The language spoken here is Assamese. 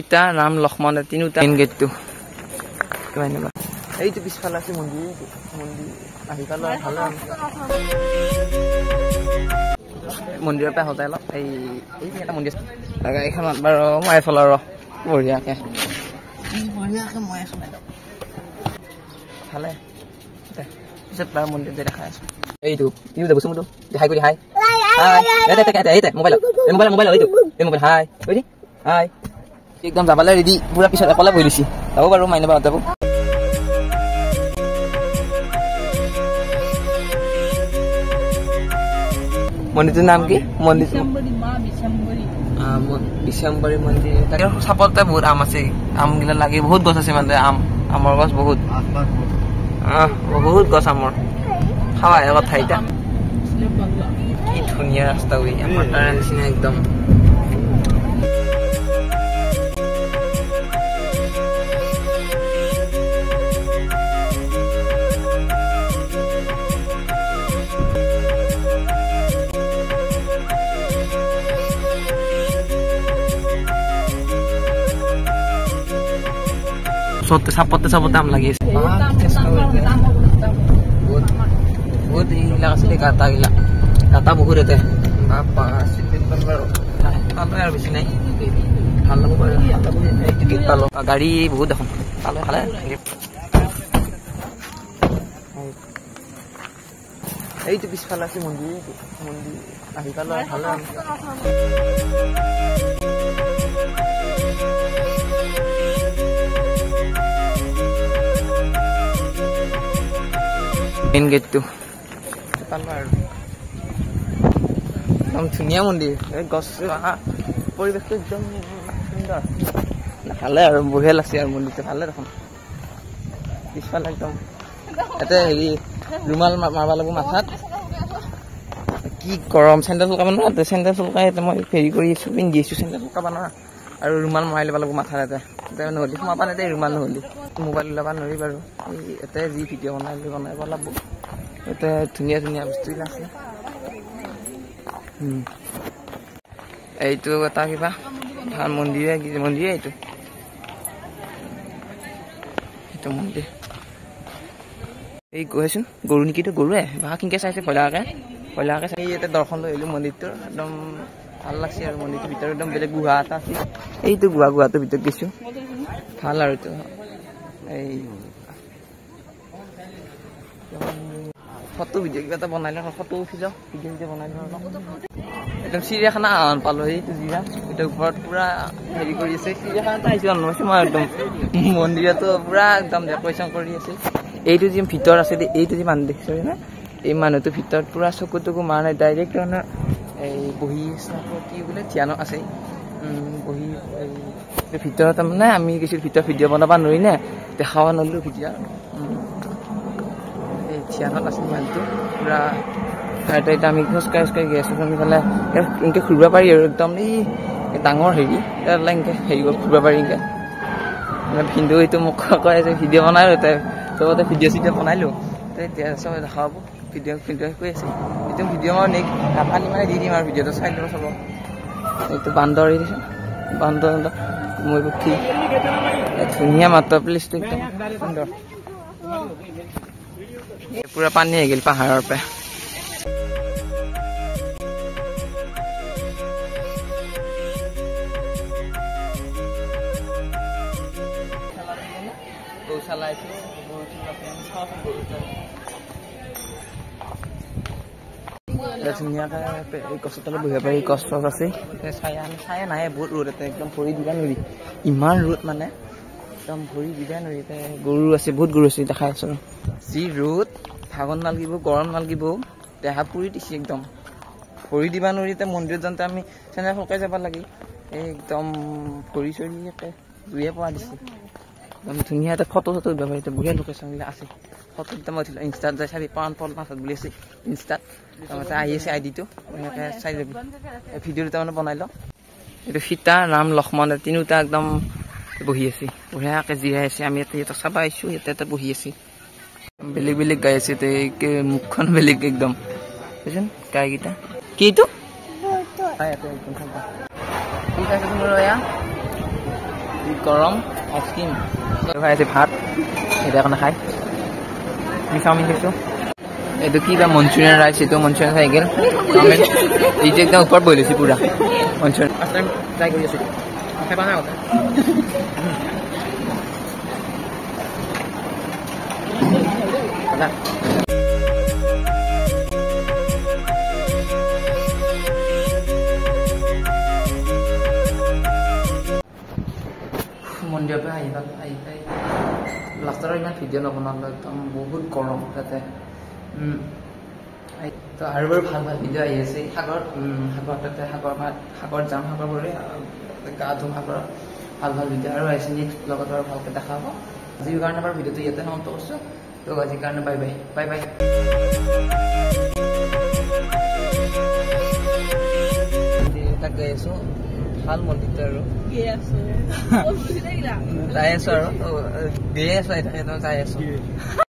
সীতা ৰাম লক্ষ্মণ তিনিটা মেইন গেটটো এইটো পিছফালে আছে মন্দিৰ আহি পালো ভাল মন্দিৰৰ পৰা হতাই লওক এই এটা মন্দিৰ গাড়ীখনত বাৰু মই চলাওঁ ৰ বঢ়িয়াকে মই চলাই লওঁ ভালে পিছত বাৰু মন্দিৰ যে দেখাই আছো এইটো ইউ দেবচোন মোৰটো হাই কৰি হাই মোবাইল মোবাইল হাই কৰি হাই একদম যাবলৈ ৰেডি পুৰা পিছত অকলে বহি দিছি যাব বাৰু মাইনা বা যাব মন্দিৰটোৰ নাম কি মন্দিৰ বিশম্বৰী মন্দিৰ তাকে চাপতে বহুত আম আছে আমগিলা লাগি বহুত গছ আছে মানে আমৰ গছ বহুত গছ আমৰ খাৱা কথা এটা কি ধুনীয়া ৰাস্তা হৈ আমাৰ তাৰ নিচিনা একদম চাপতে আম লাগি আছে বহুত এইবিলাক আছিলে গাটা বহুত এতে আৰু বেছি নাই ভাল লাগব পালো গাড়ী বহুত দেখোন পালো খালে এইটো পিছফালে আছে মন্দিৰ আহি পালো ভাল মেইন গেটটো পালো আৰু একদম ধুনীয়া মন্দিৰ গছ পৰিৱেশটো একদম সুন্দৰ ভালে আৰু বঢ়িয়া লাগছে আৰু মন্দিৰটো ভালে দেখোন পিছফালে একদম ইয়াতে হেৰি ৰুমাল মাৰবা লাগিব মাথাত কি গৰম চেণ্ডেল চলকাব নোৱাৰা চেণ্ডেল চলকাই মই হেৰি কৰি আছো পিন্ধি আছো চেণ্ডেল চলকাব নোৱাৰা আৰু ৰুমাল মাৰি ল'ব লাগিব মাথাত ইয়াতে নহ'লে সোমাবা নাই ৰুমাল নহ'লে মোবাইল ল'ব নোৱাৰি বাৰু ইয়াতে যি ভিডিঅ' বনাব লাগিব ইয়াতে ধুনীয়া বস্তুবিলাক আছে এইটো এটা কিবা ভাল মন্দিৰে এইটো মন্দিৰ এই গৈছোন গৰু নেকিতো গৰুৱে বাঘ কিনকে চাইছে ভয়লাকে চাই ইয়াতে দৰ্শন লৈ আহিলো মন্দিৰটোৰ একদম ভাল লাগছে আৰু মন্দিৰটোৰ ভিতৰত একদম বেলেগ গুহা এটা আছে এইটো গুহাটোৰ ভিতৰত গৈছো ভাল আৰু এইটো এই ফটো ভিডিঅ' কিবা এটা বনাই লওঁ ফটো উঠি যাওঁ ভিডিঅ' বনাই লওঁ একদম চিৰিয়াখানা পালো সেইটো জিৰা এতিয়া ওপৰত পুৰা হেৰি কৰি আছে চিৰিয়াখানাত আহিছো নহৈছে মই একদম মন্দিৰতো পুৰা একদম ডেকৰেশ্যন কৰি আছে এইটো যি ভিতৰ আছে এইটো যি মানুহ দেখিছে না এই মানুহটোৰ ভিতৰত পুৰা চকুতকু মাৰা নাই ডাইৰেক্ট মানে এই বহি কি বোলে ধ্যানত আছে বহি ভিতৰত তাৰমানে আমি কিছু ভিতৰত ভিডিঅ' বনাব নোৱাৰি নে দেখাব নোৱাৰিলোঁ ভিডিঅ' এই ধ্যানত আছে মানুহটো পুৰা এতিয়া আমি খোজকাঢ়ি গৈ আছোঁ আমি ফালে এনেকৈ ঘূৰিব পাৰি আৰু একদম এই ডাঙৰ হেৰি এনেকৈ হেৰি ঘূৰিব পাৰি এনেকৈ মানে ভিডিঅ' এইটো মোক কয় যে ভিডিঅ' বনাই চবতে ভিডিঅ' বনাইলোঁ এতিয়া চবে দেখাব ভিডিঅ' কৈ আছে এইটো ভিডিঅ' মই নেক্সট নাপানি মানে দি দিম আৰু ভিডিঅ'টো চাই ল'ব চাব এইটো বান্দৰ মই পক্ষী ধুনীয়া মাত্ৰ প্লেচটো একদম সুন্দৰ পুৰা পানী আহি গ'ল পাহাৰৰ পৰা ধুনীয়াকে গছৰ তলত বহিব পাৰি গছ চছ আছে চায়া নাই বহুত ৰ'দ এটা একদম ভৰি দিবা নোৱাৰি ইমান ৰ'দ মানে একদম ভৰি দিবা নোৱাৰি গৰু আছে বহুত গৰু আছে দেখাই আছো যি ৰ'দ ভাগৰ নালাগিব গৰম নালাগিব দেহা পুৰি দিছে একদম ভৰি দিবা নোৱাৰি মন্দিৰত যাওঁতে আমি চেনেল সলকাই যাব লাগে একদম ভৰি চৰি জুয়ে পৰা দিছে একদম ধুনীয়া এটা ফটো উঠিব পাৰি বঢ়িয়া লোকেশ্যনবিলাক আছে ফটো একদম মই উঠিলোঁ ইনষ্টাত যাই চাবি পাঁচত বুলি আছে ইনষ্টাত তাৰমানে আহি আছে আইডিটো এনেকৈ চাই যাবি ভিডিঅ' দুটা মানে বনাই লওঁ এইটো সীতা ৰাম লক্ষ্মণ তিনিওটা একদম বহি আছে বঢ়িয়াকৈ জিৰাই আছে আমি ইয়াতে চাব আহিছোঁ ইয়াতে বহি আছে বেলেগ গাই আছে মুখখন বেলেগ একদম বুজিছেন গাইকেইটা কি এইটো গৰম আইচক্ৰীম খাই আছে ভাত এতিয়া কাৰণে খাই আমি চাওমিন খাইছোঁ এইটো কিবা মঞ্চুৰিয়ান ৰাইচ এইটো মঞ্চুৰিয়ান খাই গ'ল চাওমিন এইটো একদম ওপৰত বহি লৈছে পুৰা মঞ্চুৰিয়ান ফাৰ্ষ্ট টাইম ট্ৰাই কৰি আছোঁ খাই পোৱা নাই আগতে মন্দিৰৰ পৰা আহি পাই লাষ্টৰ ইমান ভিডিঅ' নবনালোঁ একদম বহুত গৰম তাতে তো আৰু বাৰু ভাল ভাল ভিডিঅ' আহি আছে সাগৰ তাতে সাগৰ যাম সাগৰ কৰি গা ধুম সাগৰত ভাল ভাল ভিডিঅ' আৰু আহিছে নেক্সট ব্লগত আৰু ভালকৈ দেখা হ'ব আজিৰ কাৰণে বাৰু ভিডিঅ'টো ইয়াতে সমাপ্ত কৰিছোঁ তো আজিৰ কাৰণে বাই বাই তাক গাই আছোঁ ভাল মন্দিৰটো আৰু যাই আছোঁ আৰু গেয়ে আছোঁ যাই আছোঁ